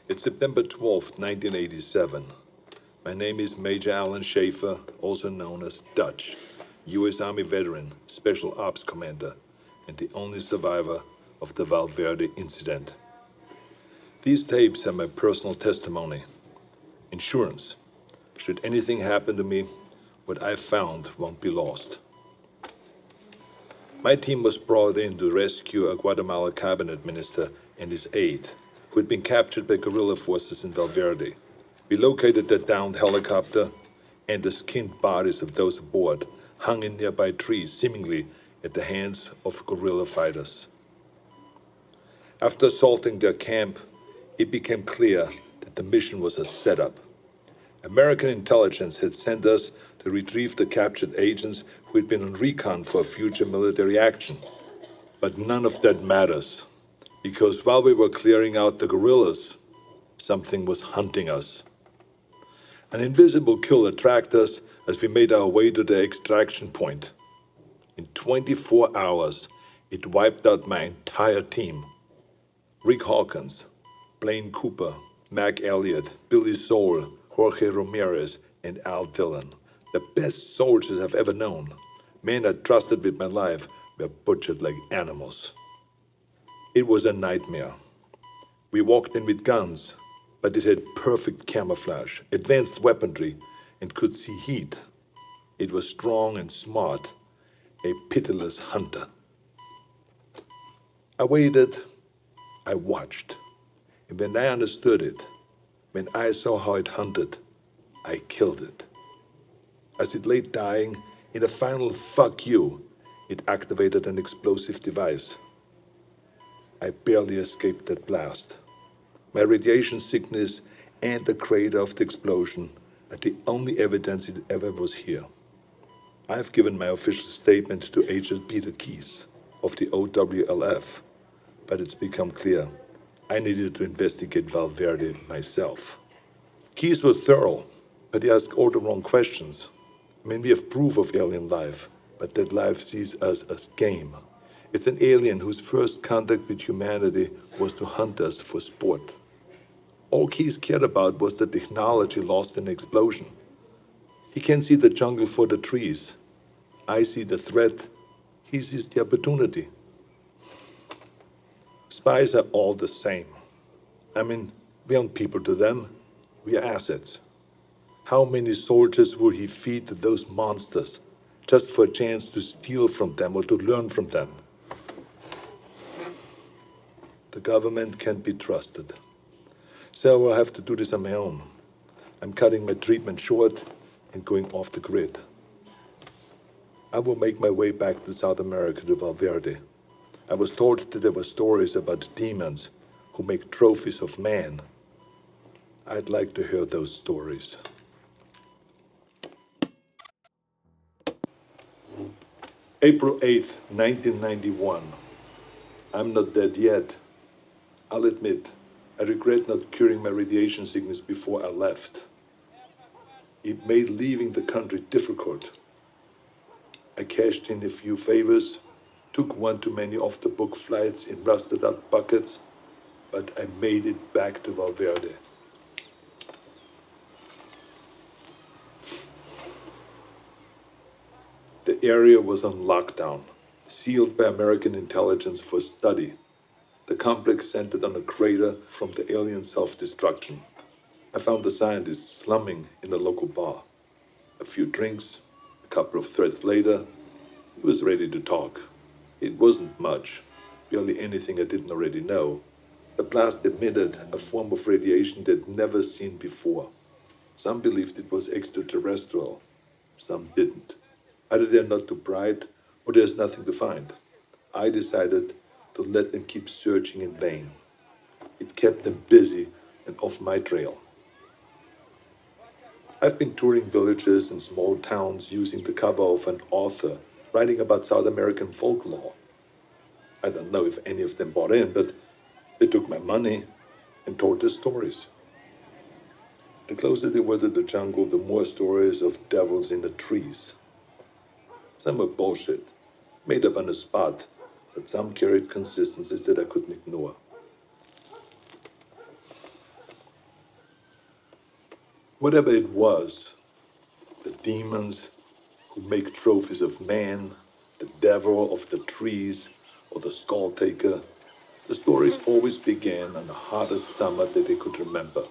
It's September 12th, 1987. My name is Major Alan Schaefer, also known as Dutch, U.S. Army veteran, Special Ops Commander, and the only survivor of the Valverde incident. These tapes are my personal testimony. Insurance. Should anything happen to me, what I found won't be lost. My team was brought in to rescue a Guatemala cabinet minister and his aide, who had been captured by guerrilla forces in Valverde. We located the downed helicopter, and the skinned bodies of those aboard hung in nearby trees, seemingly at the hands of guerrilla fighters. After assaulting their camp, it became clear that the mission was a setup. American intelligence had sent us to retrieve the captured agents who had been on recon for future military action. But none of that matters, because while we were clearing out the guerrillas, something was hunting us. An invisible killer tracked us as we made our way to the extraction point. In 24 hours, it wiped out my entire team. Rick Hawkins, Blaine Cooper, Mac Elliott, Billy Soul, Jorge Ramirez, and Al Dillon, the best soldiers I've ever known. Men I trusted with my life were butchered like animals. It was a nightmare. We walked in with guns, but it had perfect camouflage, advanced weaponry, and could see heat. It was strong and smart, a pitiless hunter. I waited, I watched, and when I understood it, when I saw how it hunted, I killed it. As it lay dying, in a final fuck you, it activated an explosive device. I barely escaped that blast. My radiation sickness and the crater of the explosion are the only evidence it ever was here. I've given my official statement to Agent Peter Keyes of the OWLF, but it's become clear I needed to investigate Valverde myself. Keyes was thorough, but he asked all the wrong questions. I mean, we have proof of alien life, but that life sees us as game. It's an alien whose first contact with humanity was to hunt us for sport. All Keyes cared about was the technology lost in the explosion. He can see the jungle for the trees. I see the threat. He sees the opportunity. Spies are all the same. I mean, we aren't people to them. We are assets. How many soldiers would he feed to those monsters just for a chance to steal from them or to learn from them? The government can't be trusted. So I will have to do this on my own. I'm cutting my treatment short and going off the grid. I will make my way back to South America to Valverde. I was told that there were stories about demons who make trophies of man. I'd like to hear those stories. April 8th, 1991. I'm not dead yet. I'll admit, I regret not curing my radiation sickness before I left. It made leaving the country difficult. I cashed in a few favors, took one too many off-the-book flights in rusted-out buckets, but I made it back to Valverde. The area was on lockdown, sealed by American intelligence for study. The complex centered on a crater from the alien self-destruction. I found the scientists slumming in a local bar. A few drinks, a couple of threads later, he was ready to talk. It wasn't much, barely anything I didn't already know. The blast emitted a form of radiation they'd never seen before. Some believed it was extraterrestrial, some didn't. Either they're not too bright, or there's nothing to find. I decided to let them keep searching in vain. It kept them busy and off my trail. I've been touring villages and small towns using the cover of an author writing about South American folklore. I don't know if any of them bought in, but they took my money and told their stories. The closer they were to the jungle, the more stories of devils in the trees. Some were bullshit, made up on the spot, but some carried consistencies that I couldn't ignore. Whatever it was, the demons who make trophies of man, the devil of the trees, or the skull taker, the stories always began on the hottest summer that they could remember.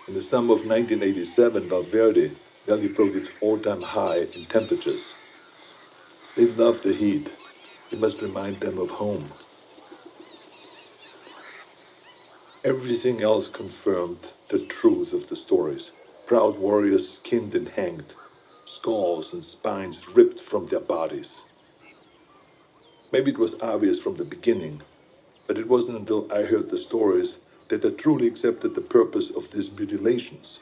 In the summer of 1987, Valverde nearly broke its all-time high in temperatures. They love the heat. It must remind them of home. Everything else confirmed the truth of the stories. Proud warriors skinned and hanged, skulls and spines ripped from their bodies. Maybe it was obvious from the beginning, but it wasn't until I heard the stories that I truly accepted the purpose of these mutilations.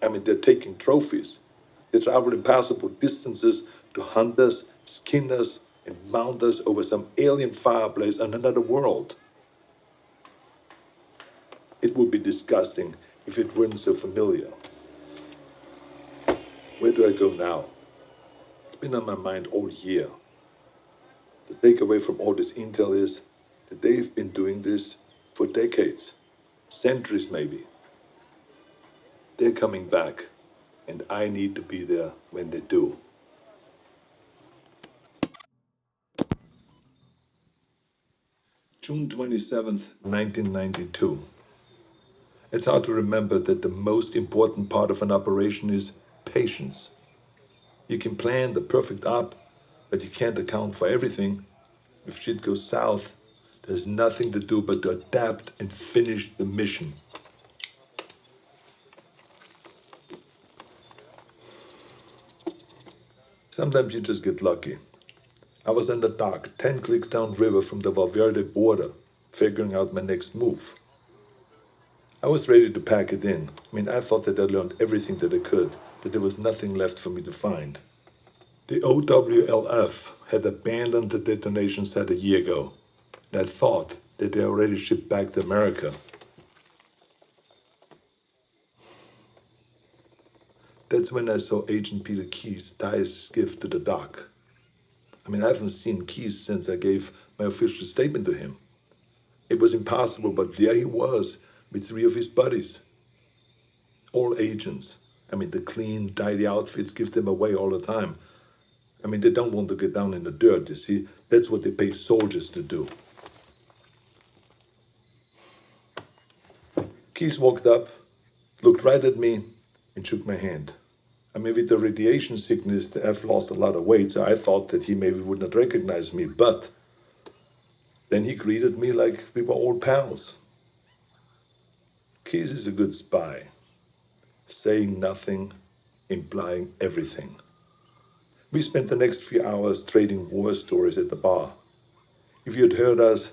I mean, they're taking trophies. They travel impassable distances to hunt us, skin us, and mount us over some alien fireplace on another world. It would be disgusting if it weren't so familiar. Where do I go now? It's been on my mind all year. The takeaway from all this intel is that they've been doing this for decades, centuries maybe. They're coming back, and I need to be there when they do. June 27th, 1992. It's hard to remember that the most important part of an operation is patience. You can plan the perfect op, but you can't account for everything. If shit goes south, there's nothing to do but to adapt and finish the mission. Sometimes you just get lucky. I was in the dock, 10 clicks downriver from the Valverde border, figuring out my next move. I was ready to pack it in. I thought that I learned everything that I could, that there was nothing left for me to find. The OWLF had abandoned the detonation site a year ago, and I thought that they already shipped back to America. That's when I saw Agent Peter Keyes tie his skiff to the dock. I haven't seen Keyes since I gave my official statement to him. It was impossible, but there he was, with 3 of his buddies. All agents. The clean, tidy outfits give them away all the time. They don't want to get down in the dirt, you see. That's what they pay soldiers to do. Keyes walked up, looked right at me, and shook my hand. With the radiation sickness, I've lost a lot of weight, so I thought that he maybe would not recognize me, but then he greeted me like we were old pals. Keyes is a good spy, saying nothing, implying everything. We spent the next few hours trading war stories at the bar. If you had heard us,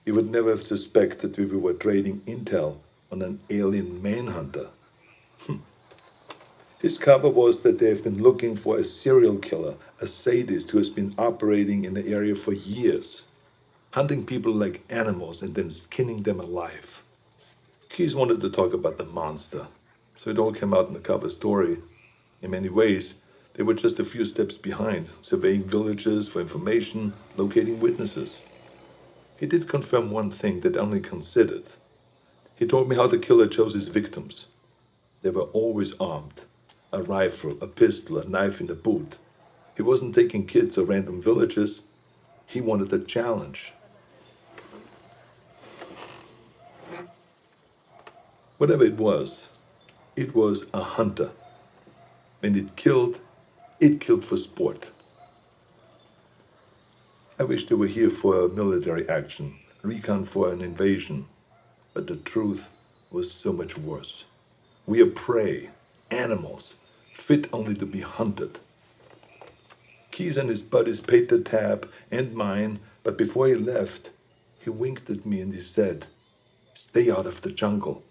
you would never have suspected we were trading intel on an alien manhunter. His cover was that they have been looking for a serial killer, a sadist who has been operating in the area for years, hunting people like animals and then skinning them alive. Keyes wanted to talk about the monster, so it all came out in the cover story. In many ways, they were just a few steps behind, surveying villages for information, locating witnesses. He did confirm one thing that I only considered. He told me how the killer chose his victims. They were always armed. A rifle, a pistol, a knife in the boot. He wasn't taking kids or random villages. He wanted a challenge. Whatever it was a hunter. And it killed for sport. I wish they were here for a military action, recon for an invasion. But the truth was so much worse. We are prey, animals, fit only to be hunted. Keyes and his buddies paid the tab and mine, but before he left, he winked at me and he said, "Stay out of the jungle.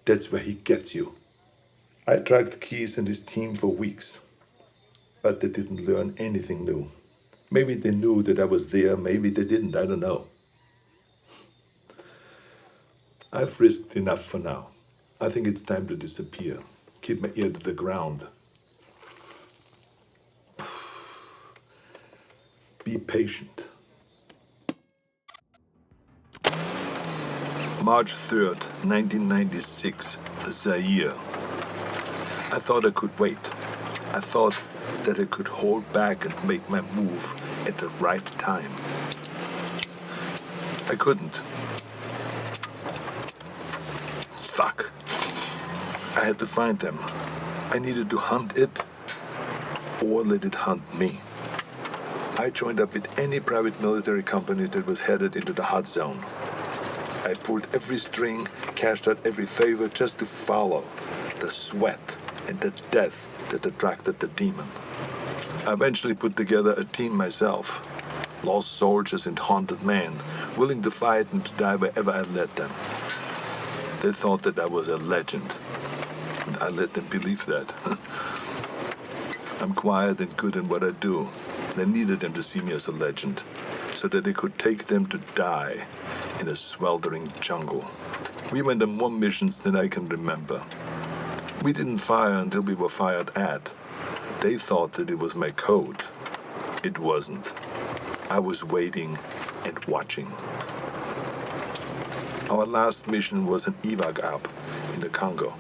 That's where he gets you." I tracked Keyes and his team for weeks, but they didn't learn anything new. Maybe they knew that I was there, maybe they didn't, I don't know. I've risked enough for now. I think it's time to disappear. Keep my ear to the ground. Be patient. March 3rd, 1996, Zaire. I thought I could wait. I thought that I could hold back and make my move at the right time. I couldn't. Fuck. I had to find them. I needed to hunt it or let it hunt me. I joined up with any private military company that was headed into the hot zone. I pulled every string, cashed out every favor just to follow the sweat and the death that attracted the demon. I eventually put together a team myself. Lost soldiers and haunted men, willing to fight and to die wherever I led them. They thought that I was a legend, and I let them believe that. I'm quiet and good in what I do. They needed them to see me as a legend, so that they could take them to die in a sweltering jungle. We went on more missions than I can remember. We didn't fire until we were fired at. They thought that it was my code. It wasn't. I was waiting and watching. Our last mission was an evac up in the Congo.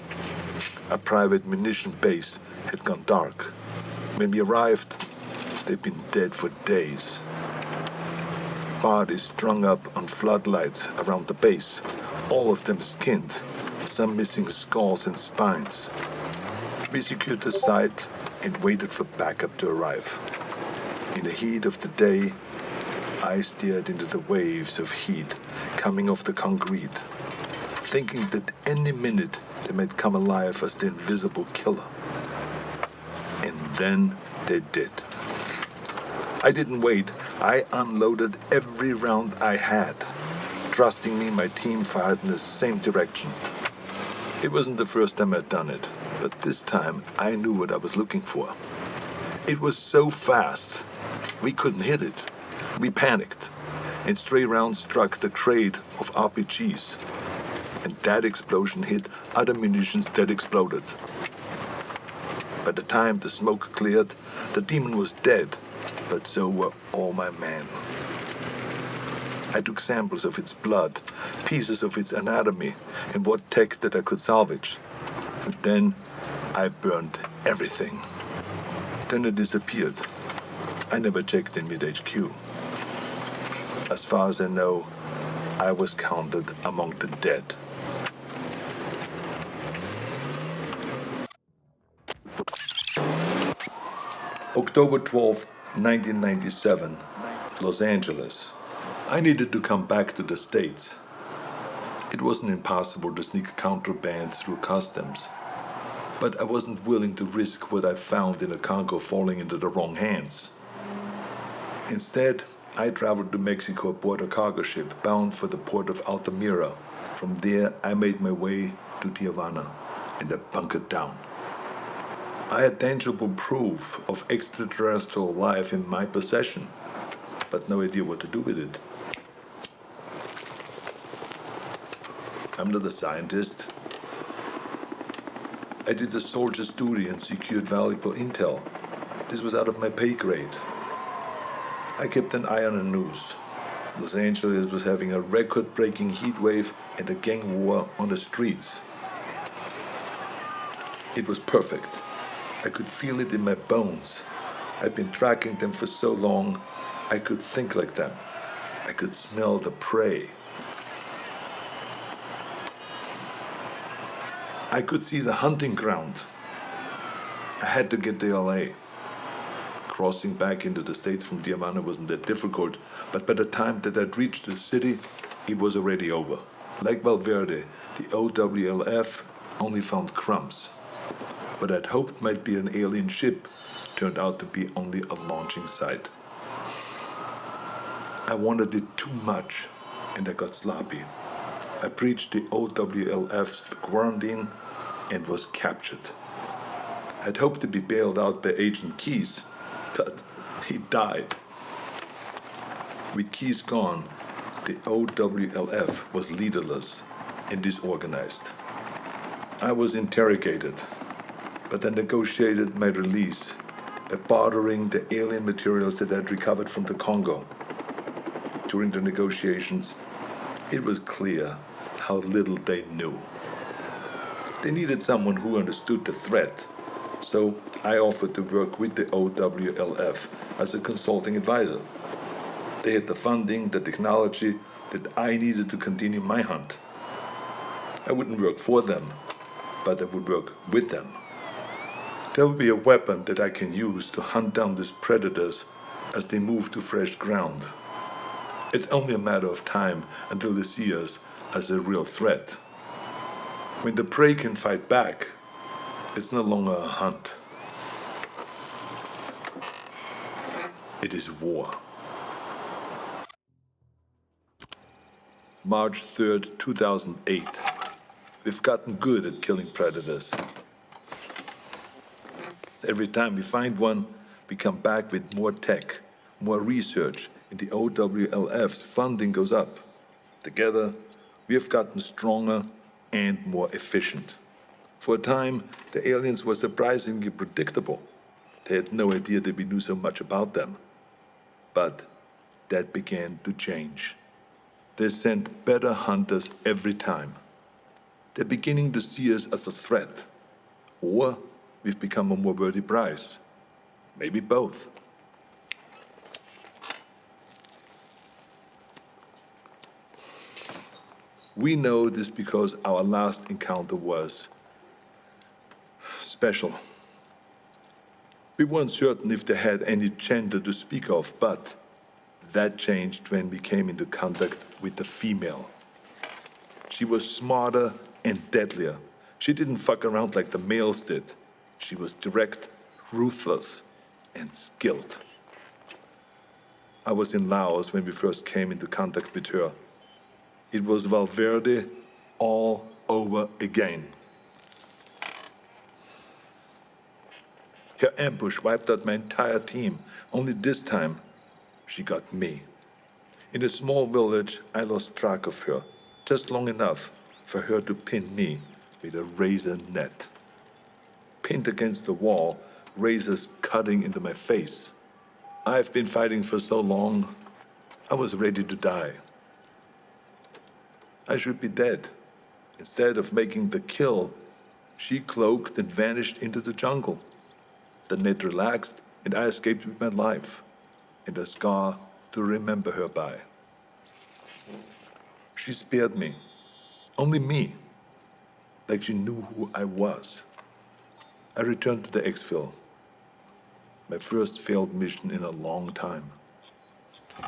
A private munition base had gone dark. When we arrived, they'd been dead for days. Bodies strung up on floodlights around the base, all of them skinned, some missing skulls and spines. We secured the site and waited for backup to arrive. In the heat of the day, I stared into the waves of heat coming off the concrete, thinking that any minute they might come alive as the invisible killer. And then they did. I didn't wait. I unloaded every round I had. Trusting me, my team fired in the same direction. It wasn't the first time I'd done it, but this time I knew what I was looking for. It was so fast, we couldn't hit it. We panicked, and stray rounds struck the crate of RPGs. And that explosion hit other munitions that exploded. By the time the smoke cleared, the demon was dead, but so were all my men. I took samples of its blood, pieces of its anatomy, and what tech that I could salvage. And then I burned everything. Then it disappeared. I never checked in with HQ. As far as I know, I was counted among the dead. October 12, 1997, Los Angeles. I needed to come back to the States. It wasn't impossible to sneak contraband through customs, but I wasn't willing to risk what I found in the Congo falling into the wrong hands. Instead, I traveled to Mexico aboard a cargo ship bound for the port of Altamira. From there, I made my way to Tijuana, and I bunkered down. I had tangible proof of extraterrestrial life in my possession, but no idea what to do with it. I'm not a scientist. I did a soldier's duty and secured valuable intel. This was out of my pay grade. I kept an eye on the news. Los Angeles was having a record-breaking heat wave and a gang war on the streets. It was perfect. I could feel it in my bones. I'd been tracking them for so long, I could think like them. I could smell the prey. I could see the hunting ground. I had to get to LA. Crossing back into the States from Tijuana wasn't that difficult, but by the time that I'd reached the city, it was already over. Like Valverde, the OWLF only found crumbs. What I'd hoped might be an alien ship turned out to be only a launching site. I wanted it too much, and I got sloppy. I breached the OWLF's quarantine and was captured. I'd hoped to be bailed out by Agent Keys, but he died. With Keys gone, the OWLF was leaderless and disorganized. I was interrogated, but I negotiated my release by bartering the alien materials that I'd recovered from the Congo. During the negotiations, it was clear how little they knew. They needed someone who understood the threat, so I offered to work with the OWLF as a consulting advisor. They had the funding, the technology that I needed to continue my hunt. I wouldn't work for them, but I would work with them. There will be a weapon that I can use to hunt down these predators as they move to fresh ground. It's only a matter of time until they see us as a real threat. When the prey can fight back, it's no longer a hunt. It is war. March 3rd, 2008. We've gotten good at killing predators. Every time we find one, we come back with more tech, more research, and the OWLF's funding goes up. Together, we have gotten stronger and more efficient. For a time, the aliens were surprisingly predictable. They had no idea that we knew so much about them. But that began to change. They sent better hunters every time. They're beginning to see us as a threat. Or we've become a more worthy prize. Maybe both. We know this because our last encounter was special. We weren't certain if they had any gender to speak of, but that changed when we came into contact with the female. She was smarter and deadlier. She didn't fuck around like the males did. She was direct, ruthless, and skilled. I was in Laos when we first came into contact with her. It was Valverde all over again. Her ambush wiped out my entire team. Only this time, she got me. In a small village, I lost track of her, just long enough for her to pin me with a razor net. Pinned against the wall, razors cutting into my face. I've been fighting for so long, I was ready to die. I should be dead. Instead of making the kill, she cloaked and vanished into the jungle. The net relaxed, and I escaped with my life, and a scar to remember her by. She spared me. Only me. Like she knew who I was. I returned to the exfil. My first failed mission in a long time.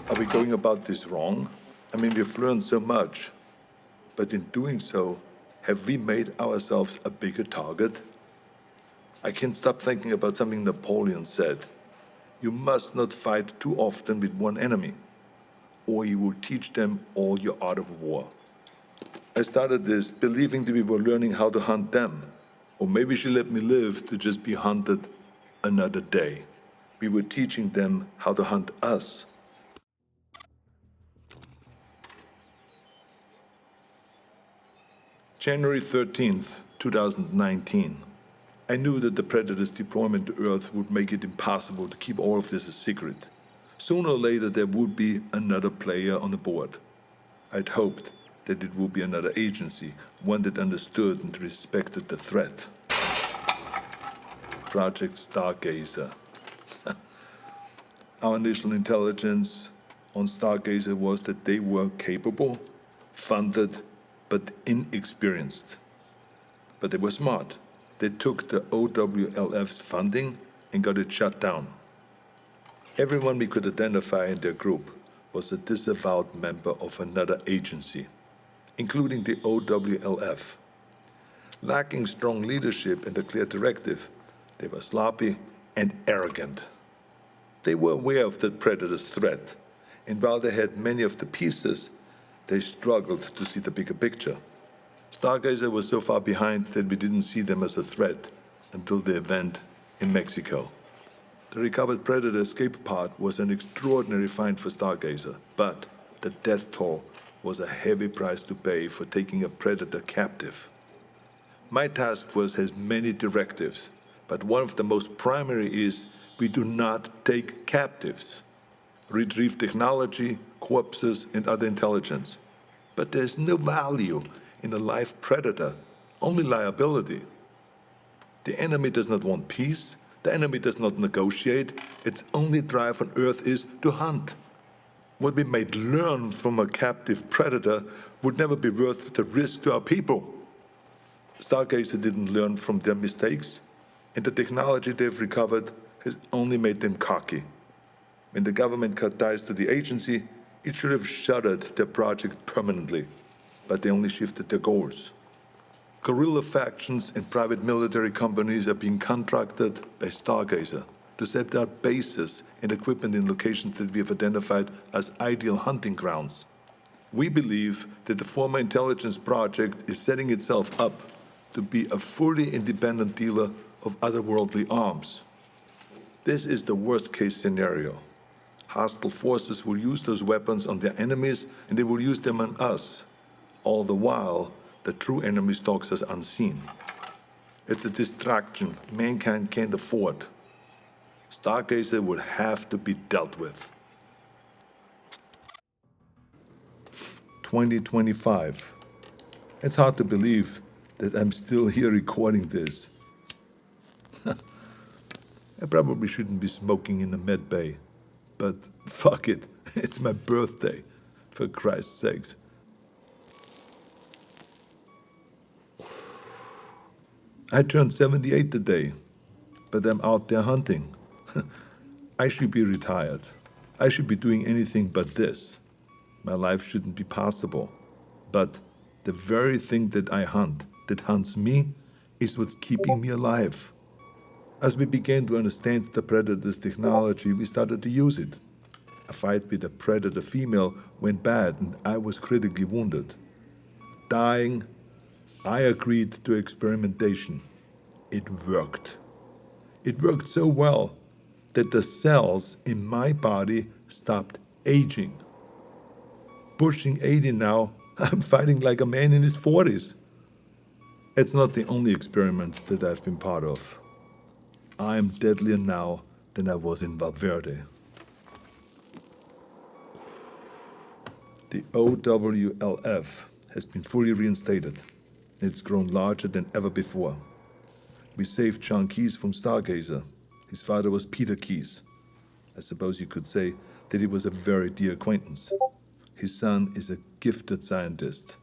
Are we going about this wrong? I mean, we've learned so much. But in doing so, have we made ourselves a bigger target? I can't stop thinking about something Napoleon said. You must not fight too often with one enemy, or you will teach them all your art of war. I started this believing that we were learning how to hunt them, or maybe she let me live to just be hunted another day. We were teaching them how to hunt us. January 13th, 2019. I knew that the Predator's deployment to Earth would make it impossible to keep all of this a secret. Sooner or later, there would be another player on the board. I'd hoped that it would be another agency, one that understood and respected the threat. Project Stargazer. Our initial intelligence on Stargazer was that they were capable, funded, but inexperienced. But they were smart. They took the OWLF's funding and got it shut down. Everyone we could identify in their group was a disavowed member of another agency, including the OWLF. Lacking strong leadership and a clear directive, they were sloppy and arrogant. They were aware of the Predator's threat, and while they had many of the pieces, they struggled to see the bigger picture. Stargazer was so far behind that we didn't see them as a threat until the event in Mexico. The recovered Predator escape pod was an extraordinary find for Stargazer, but the death toll was a heavy price to pay for taking a Predator captive. My task force has many directives, but one of the most primary is we do not take captives. Retrieve technology, corpses, and other intelligence. But there's no value in a live predator, only liability. The enemy does not want peace, the enemy does not negotiate, its only drive on Earth is to hunt. What we might learn from a captive predator would never be worth the risk to our people. Stargazer didn't learn from their mistakes, and the technology they've recovered has only made them cocky. When the government cut ties to the agency, it should have shuttered their project permanently, but they only shifted their goals. Guerrilla factions and private military companies are being contracted by Stargazer to set out bases and equipment in locations that we have identified as ideal hunting grounds. We believe that the former intelligence project is setting itself up to be a fully independent dealer of otherworldly arms. This is the worst-case scenario. Hostile forces will use those weapons on their enemies, and they will use them on us. All the while, the true enemy stalks us unseen. It's a distraction mankind can't afford. Stargazer will have to be dealt with. 2025. It's hard to believe that I'm still here recording this. I probably shouldn't be smoking in a med bay, but fuck it, it's my birthday, for Christ's sakes. I turned 78 today, but I'm out there hunting. I should be retired. I should be doing anything but this. My life shouldn't be possible. But the very thing that I hunt, that hunts me, is what's keeping me alive. As we began to understand the predator's technology, we started to use it. A fight with a predator female went bad and I was critically wounded. Dying, I agreed to experimentation. It worked. It worked so well that the cells in my body stopped aging. Pushing 80 now, I'm fighting like a man in his 40s. It's not the only experiment that I've been part of. I'm deadlier now than I was in Valverde. The OWLF has been fully reinstated. It's grown larger than ever before. We saved John Keyes from Stargazer. His father was Peter Keyes. I suppose you could say that he was a very dear acquaintance. His son is a gifted scientist.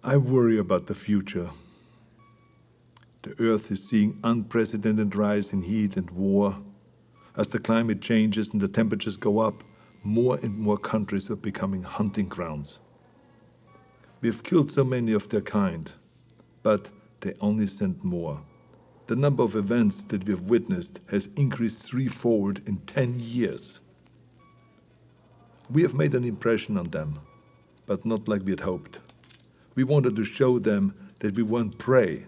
I worry about the future. The Earth is seeing unprecedented rise in heat and war. As the climate changes and the temperatures go up, more and more countries are becoming hunting grounds. We have killed so many of their kind, but they only send more. The number of events that we have witnessed has increased threefold in 10 years. We have made an impression on them, but not like we had hoped. We wanted to show them that we weren't prey,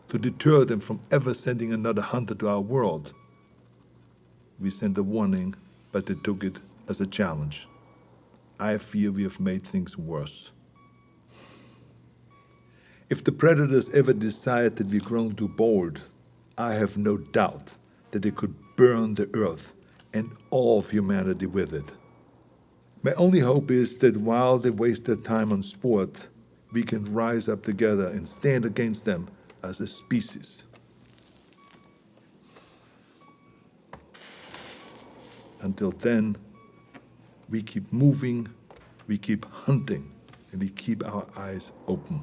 to deter them from ever sending another hunter to our world. We sent a warning, but they took it as a challenge. I fear we have made things worse. If the predators ever decide that we've grown too bold, I have no doubt that they could burn the Earth and all of humanity with it. My only hope is that while they waste their time on sport, we can rise up together and stand against them as a species. Until then, we keep moving, we keep hunting, and we keep our eyes open.